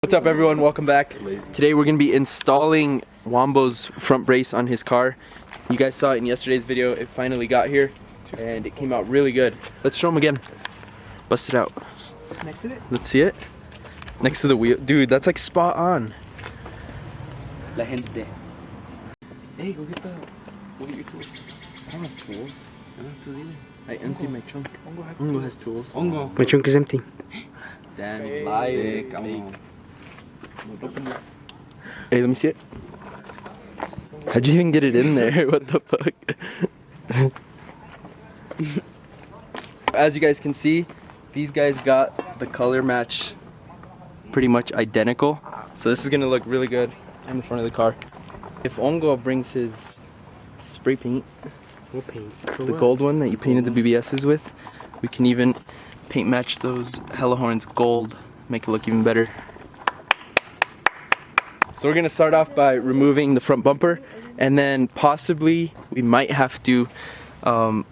What's up everyone, welcome back. Today we're going to be installing Wombo's front brace on his car. You guys saw it in yesterday's video, it finally got here and it came out really good. Let's show him again. Bust it out. Next to it? Let's see it. Next to the wheel. Dude, that's like spot on. La gente. Hey, go get your tools. I don't have tools. I don't have tools either. I emptied my trunk. Ongo has tools. Ongo. My trunk is empty. Damn, you lied. Open this. Hey, let me see it. How'd you even get it in there? What the fuck? As you guys can see, these guys got the color match pretty much identical. So this is gonna look really good in the front of the car. If Ongo brings his spray paint, What paint? the gold one that you painted the BBSs with, we can even paint match those hella horns gold, make it look even better. So we're gonna start off by removing the front bumper, and then possibly we might have to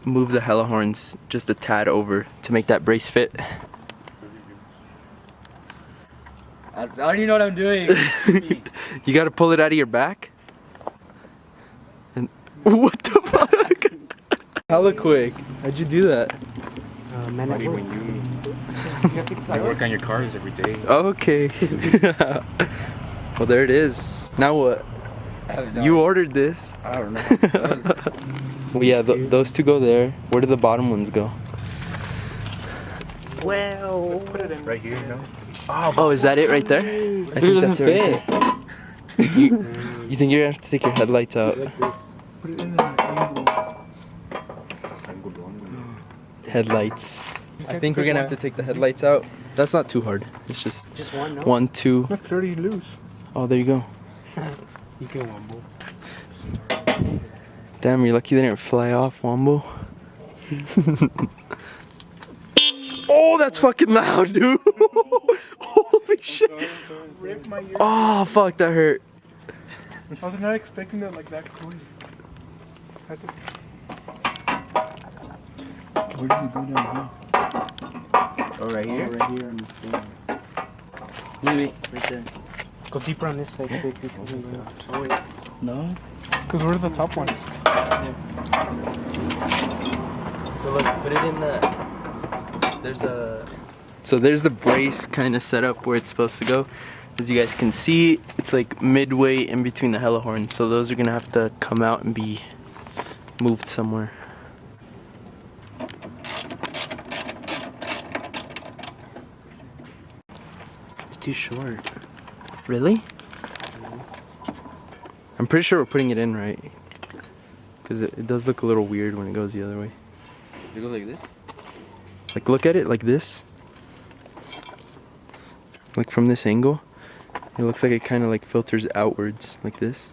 move the hella horns just a tad over to make that brace fit. I don't even know what I'm doing. You gotta pull it out of your back. And what the fuck? Hella quick. How'd you do that? Man, Funny when you work on your cars every day. Okay. Well, there it is. Now what? You ordered this. I don't know. Well, yeah, those two go there. Where do the bottom ones go? well, Put it in right here, no? Oh, is that it right there? I think that's it right there. You think you're gonna have to take your headlights out? Put it in there. Headlights. I think we're gonna have to take the headlights out. That's not too hard. It's just one, no? 1, 2. Not 30 loose. Oh, there you go. You can wombo. Damn, you're lucky they didn't fly off, Wombo. Oh, that's fucking loud, dude. Holy shit. Oh, fuck, that hurt. I was not expecting that like that quick. Where does it go down here? Oh, right here? right here on the stairs. Wait, right there. Go deeper on this side. Take this one. Oh, wait. No? Because where's the top ones? So look, put it in the. So there's the brace kind of set up where it's supposed to go. As you guys can see, it's like midway in between the hella horns. So those are gonna have to come out and be moved somewhere. It's too short. Really? I'm pretty sure we're putting it in right. Because it does look a little weird when it goes the other way. It goes like this? Like, look at it like this. Like from this angle, it looks like it kind of like filters outwards like this.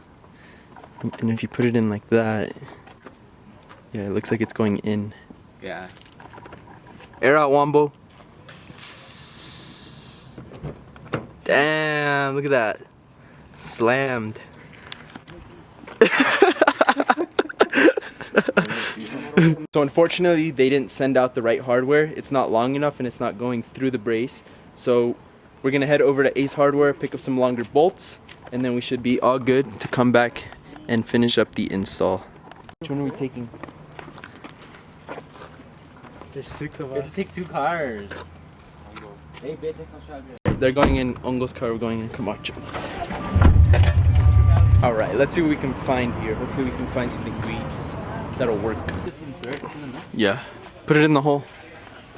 And if you put it in like that, yeah, it looks like it's going in. Yeah. Air out, Wombo. Damn, look at that. Slammed. So unfortunately, they didn't send out the right hardware. It's not long enough and it's not going through the brace. So we're gonna head over to Ace Hardware, pick up some longer bolts, and then we should be all good to come back and finish up the install. Which one are we taking? There's 6 of We have to take 2 cars. Hey, bitch, They're going in Ongo's car, we're going in Camacho's. Alright, let's see what we can find here. Hopefully we can find something that'll work. Yeah. Put it in the hole.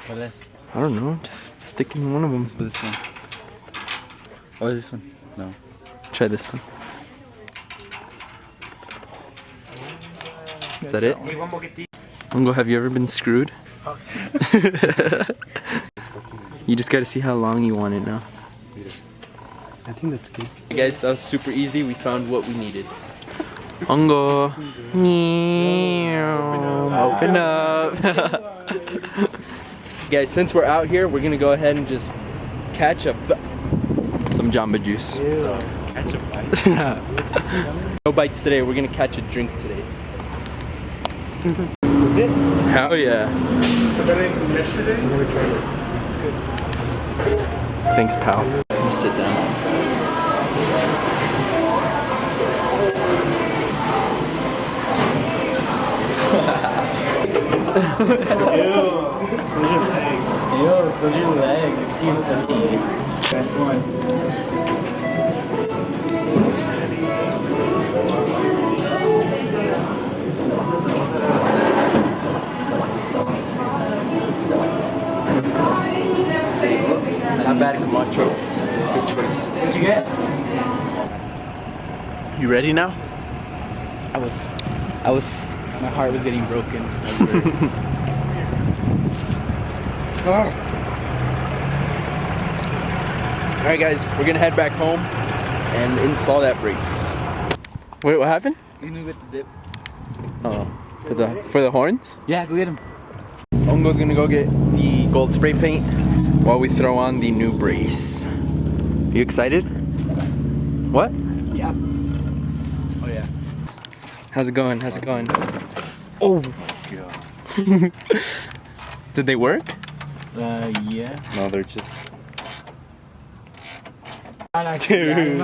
What is? I don't know, just stick in one of them. This one. Oh, is this one? No. Try this one. Is that it? Ongo, have you ever been screwed? You just gotta see how long you want it now. I think that's good. Hey guys, that was super easy. We found what we needed. Ongo. Open up. Guys, since we're out here, we're gonna go ahead and just catch some Jamba Juice. Catch a bite. No bites today. We're gonna catch a drink today. Is it? Hell yeah. But then yesterday, Never tried it. Thanks, pal. Sit down. Yo, those are your legs. You see the pussy. Best one. Not bad, Camacho. Good choice. What'd you get? You ready now? My heart was getting broken. Alright guys, we're gonna head back home and install that brace. Wait, what happened? You gonna get the dip? Oh, for the horns? Yeah, go get him. Ongo's gonna go get the gold spray paint while we throw on the new brace. Are you excited? What? Yeah. Oh yeah. How's it going? How's it going? Oh! Did they work? Yeah. No, they're just... Dude,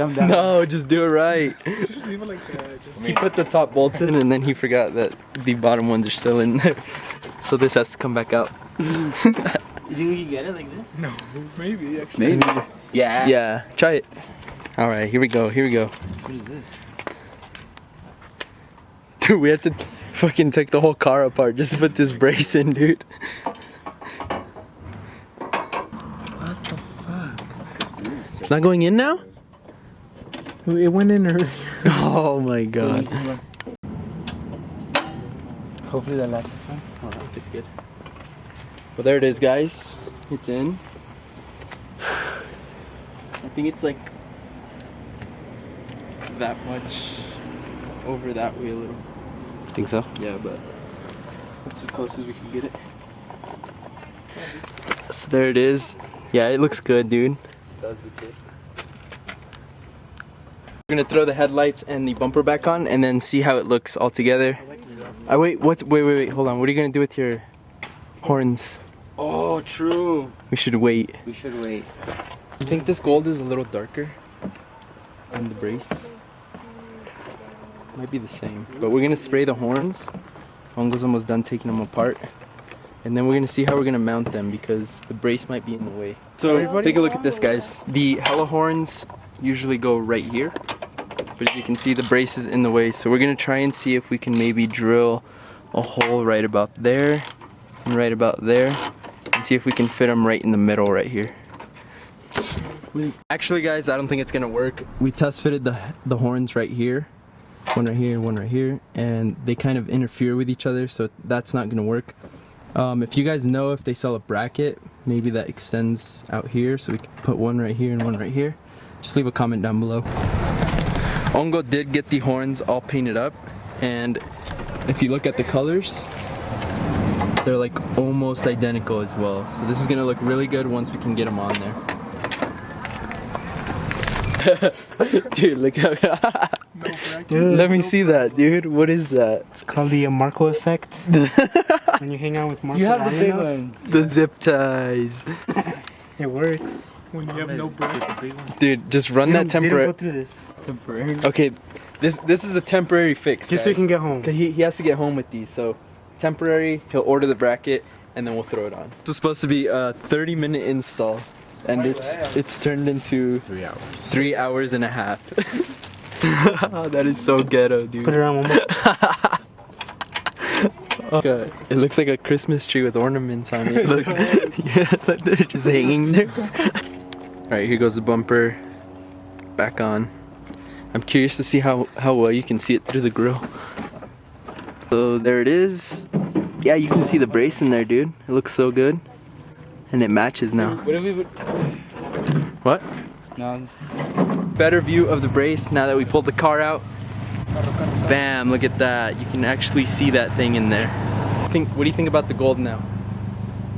I'm down. No, just do it right. Just leave it like that. He put the top bolts in and then he forgot that the bottom ones are still in there. So this has to come back out. You think we can get it like this? No, maybe actually. Maybe. Yeah. Yeah, try it. Alright, here we go, here we go. What is this? Dude, we have to fucking take the whole car apart just to put this brace in, dude. What the fuck? It's not going in now? It went in earlier. Oh my god. Hopefully that latch is fine. Alright, it's good. Well, there it is, guys. It's in. I think it's like that much over that way a little. You think so? Yeah, but that's as close as we can get it. So there it is. Yeah, it looks good, dude. Does look good. We're gonna throw the headlights and the bumper back on and then see how it looks all together. Wait, wait, hold on. What are you gonna do with your horns? Oh, true. We should wait. We should wait. I think this gold is a little darker on the brace. Might be the same. But we're gonna spray the horns. Hongo's almost done taking them apart. And then we're gonna see how we're gonna mount them because the brace might be in the way. So take a look at this, guys. The hella horns usually go right here. But as you can see, the brace is in the way. So we're gonna try and see if we can maybe drill a hole right about there and right about there. And see if we can fit them right in the middle right here. Actually, guys, I don't think it's gonna work. We test fitted the horns right here. One right here, one right here. And they kind of interfere with each other, so that's not gonna work. If you guys know if they sell a bracket, maybe that extends out here, so we can put one right here and one right here. Just leave a comment down below. Ongo did get the horns all painted up, and if you look at the colors, they're like almost identical as well. So this is gonna look really good once we can get them on there. Dude, look how... Let me see that, dude. What is that? It's called the Marco effect. When you hang out with Marco You have the long big enough, one. The zip ties. it works. When you have no break. Dude, just run that They don't temporary... go through this. Temporary. Okay, this is a temporary fix, Just so you guys. can get home. 'Cause he has to get home with these, so temporary, he'll order the bracket, and then we'll throw it on. This was supposed to be a 30-minute install, and it's turned into 3 hours. 3 hours and a half. That is so ghetto, dude. Put it on one more. It looks like a Christmas tree with ornaments on it. Look, yeah, look, they're just hanging there. All right, here goes the bumper. Back on. I'm curious to see how well you can see it through the grill. So there it is. Yeah, you can see the brace in there, dude. It looks so good, and it matches now. What if we would... What? No. Better view of the brace now that we pulled the car out. Bam! Look at that. You can actually see that thing in there. What do you think about the gold now?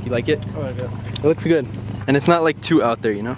Do you like it? Oh my god. It looks good. And it's not like too out there, you know?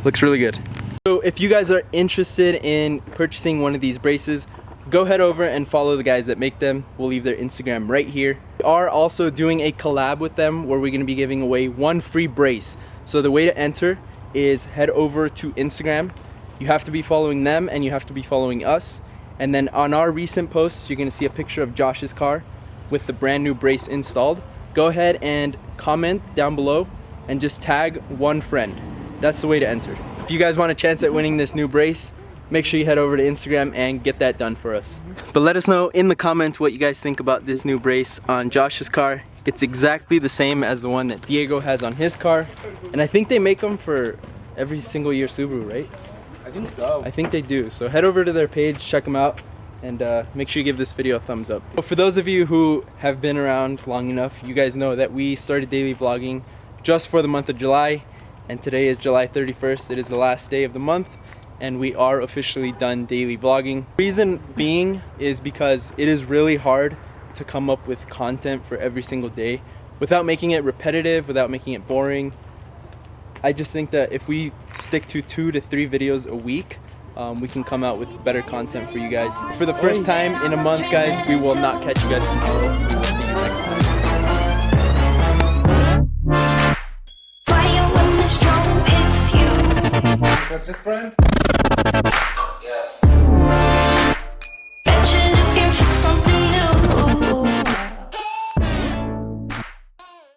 Looks really good. So if you guys are interested in purchasing one of these braces, go head over and follow the guys that make them. We'll leave their Instagram right here. We are also doing a collab with them where we're gonna be giving away one free brace. So the way to enter is head over to Instagram. You have to be following them and you have to be following us. And then on our recent posts, you're gonna see a picture of Josh's car with the brand new brace installed. Go ahead and comment down below and just tag one friend. That's the way to enter. If you guys want a chance at winning this new brace, make sure you head over to Instagram and get that done for us. But let us know in the comments what you guys think about this new brace on Josh's car. It's exactly the same as the one that Diego has on his car. And I think they make them for every single year Subaru, right? I think so. I think they do. So head over to their page, check them out, and make sure you give this video a thumbs up. For those of you who have been around long enough, you guys know that we started daily vlogging just for the month of July, and today is July 31st. It is the last day of the month, and we are officially done daily vlogging. Reason being is because it is really hard to come up with content for every single day without making it repetitive, without making it boring. I just think that if we stick to 2 to 3 videos a week, we can come out with better content for you guys. For the first time in a month, guys, we will not catch you guys tomorrow. We will see you next time. That's it, friend? Yes.